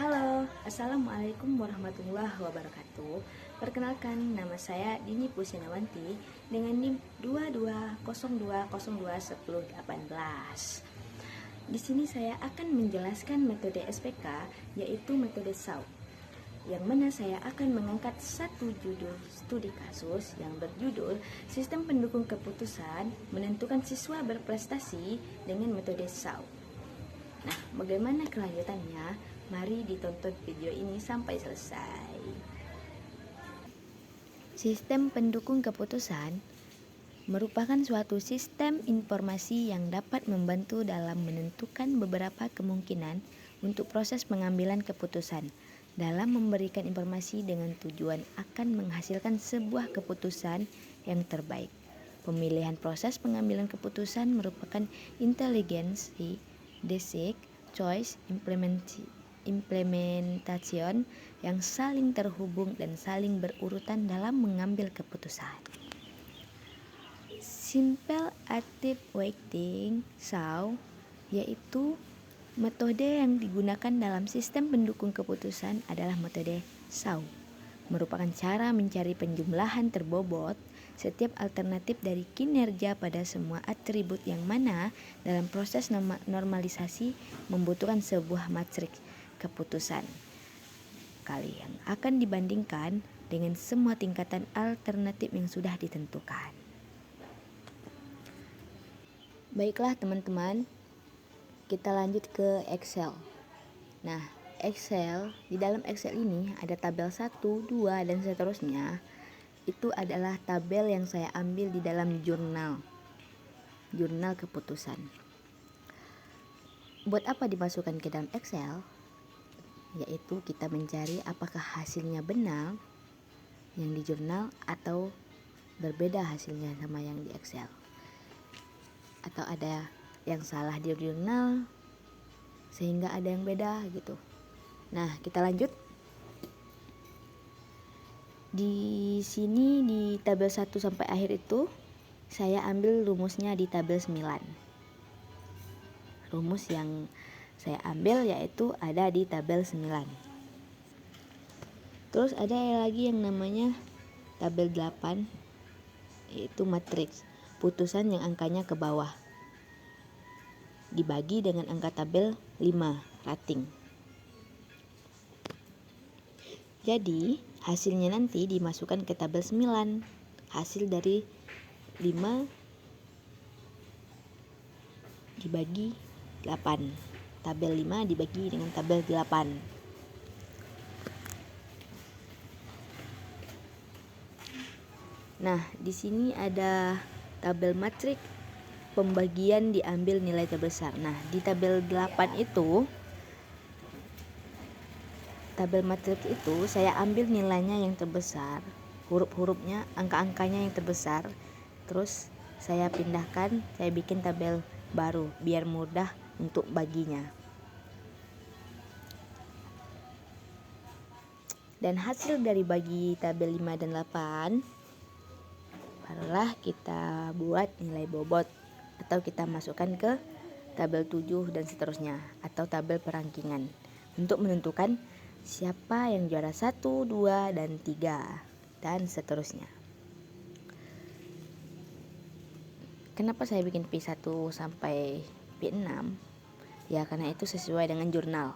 Halo, Assalamualaikum warahmatullahi wabarakatuh. Perkenalkan, nama saya Dini Pusinawanti dengan NIM 2202021018. Di sini saya akan menjelaskan metode SPK, yaitu metode SAU, yang mana saya akan mengangkat satu judul studi kasus yang berjudul Sistem Pendukung Keputusan Menentukan Siswa Berprestasi dengan metode SAU. Nah, bagaimana kelanjutannya? Mari ditonton video ini sampai selesai. Sistem pendukung keputusan merupakan suatu sistem informasi yang dapat membantu dalam menentukan beberapa kemungkinan untuk proses pengambilan keputusan. Dalam memberikan informasi dengan tujuan akan menghasilkan sebuah keputusan yang terbaik. Pemilihan proses pengambilan keputusan merupakan inteligensi, basic, choice, implementation yang saling terhubung dan saling berurutan dalam mengambil keputusan. Simple Active Weighting SAW yaitu metode yang digunakan dalam sistem pendukung keputusan adalah metode SAW. Merupakan cara mencari penjumlahan terbobot setiap alternatif dari kinerja pada semua atribut yang mana dalam proses normalisasi membutuhkan sebuah matriks keputusan kali yang akan dibandingkan dengan semua tingkatan alternatif yang sudah ditentukan. Baiklah teman-teman, kita lanjut ke Excel. Nah, di dalam Excel ini ada tabel 1, 2, dan seterusnya. Itu adalah tabel yang saya ambil di dalam jurnal keputusan. Buat apa dimasukkan ke dalam Excel? Yaitu kita mencari apakah hasilnya benar yang di jurnal atau berbeda hasilnya sama yang di Excel, atau ada yang salah di jurnal sehingga ada yang beda gitu. Nah, kita lanjut. Di sini di tabel 1 sampai akhir itu saya ambil rumusnya di tabel 9. Rumus yang saya ambil yaitu ada di tabel 9. Terus ada lagi yang namanya tabel 8, yaitu matriks putusan yang angkanya ke bawah dibagi dengan angka tabel 5 rating. Jadi hasilnya nanti dimasukkan ke tabel 9. Hasil dari 5 dibagi 8. Tabel 5 dibagi dengan tabel 8. Nah, di sini ada tabel matriks pembagian diambil nilai terbesar. Nah, di tabel 8 itu, tabel matriks itu saya ambil nilainya yang terbesar, huruf-hurufnya, angka-angkanya yang terbesar. Terus saya pindahkan, saya bikin tabel baru biar mudah untuk baginya. Dan hasil dari bagi tabel 5 dan 8 barulah kita buat nilai bobot atau kita masukkan ke tabel 7 dan seterusnya atau tabel perangkingan untuk menentukan siapa yang juara 1, 2, dan 3 dan seterusnya. Kenapa saya bikin P1 sampai P6? Ya karena itu sesuai dengan jurnal.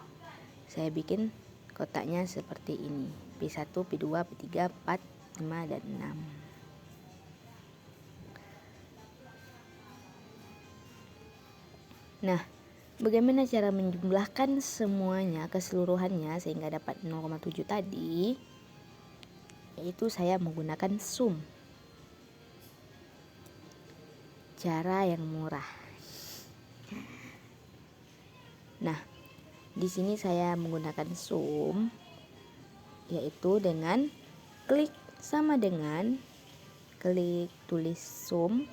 Saya bikin kotaknya seperti ini. P1, P2, P3, 4, 5, dan 6. Nah, bagaimana cara menjumlahkan semuanya keseluruhannya sehingga dapat 0,7 tadi? Yaitu saya menggunakan sum. Cara yang murah. Nah, di sini saya menggunakan sum yaitu dengan klik sama dengan klik tulis sum,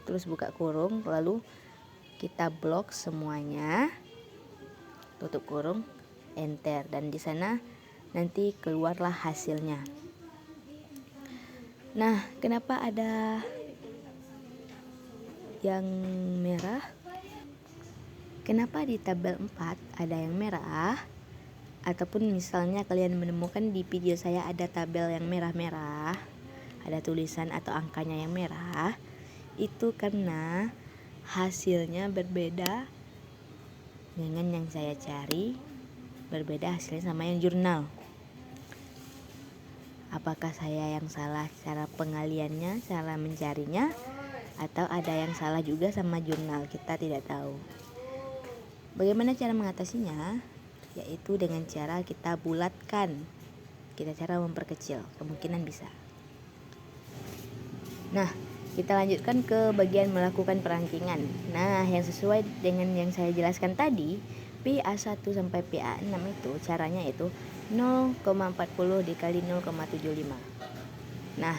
terus buka kurung, lalu kita blok semuanya, tutup kurung, enter, dan di sana nanti keluarlah hasilnya. Nah, kenapa ada yang merah? Kenapa di tabel 4 ada yang merah, ataupun misalnya kalian menemukan di video saya ada tabel yang merah-merah, ada tulisan atau angkanya yang merah, itu karena hasilnya berbeda dengan yang saya cari, berbeda hasilnya sama yang jurnal. Apakah saya yang salah cara pengaliannya, cara mencarinya, atau ada yang salah juga sama jurnal, kita tidak tahu. Bagaimana cara mengatasinya? Yaitu dengan cara kita bulatkan, kita cara memperkecil, kemungkinan bisa. Nah, kita lanjutkan ke bagian melakukan perangkingan. Nah, yang sesuai dengan yang saya jelaskan tadi, PA1 sampai PA6 itu caranya itu 0,40 dikali 0,75. Nah,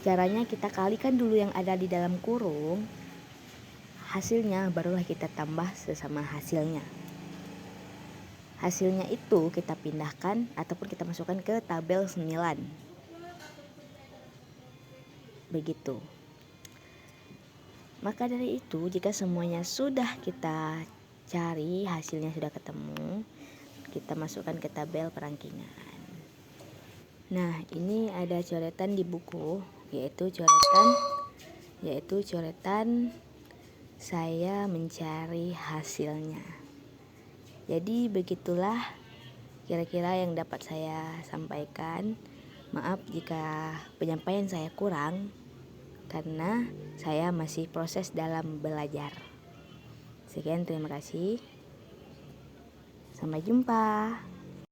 caranya kita kalikan dulu yang ada di dalam kurung, hasilnya barulah kita tambah sesama hasilnya. Hasilnya itu kita pindahkan ataupun kita masukkan ke tabel 9. Begitu. Maka dari itu, jika semuanya sudah kita cari, hasilnya sudah ketemu, kita masukkan ke tabel perangkingan. Nah, ini ada coretan di buku, yaitu coretan saya mencari hasilnya. Jadi begitulah kira-kira yang dapat saya sampaikan. Maaf jika penyampaian saya kurang, karena saya masih proses dalam belajar. Sekian, terima kasih. Sampai jumpa.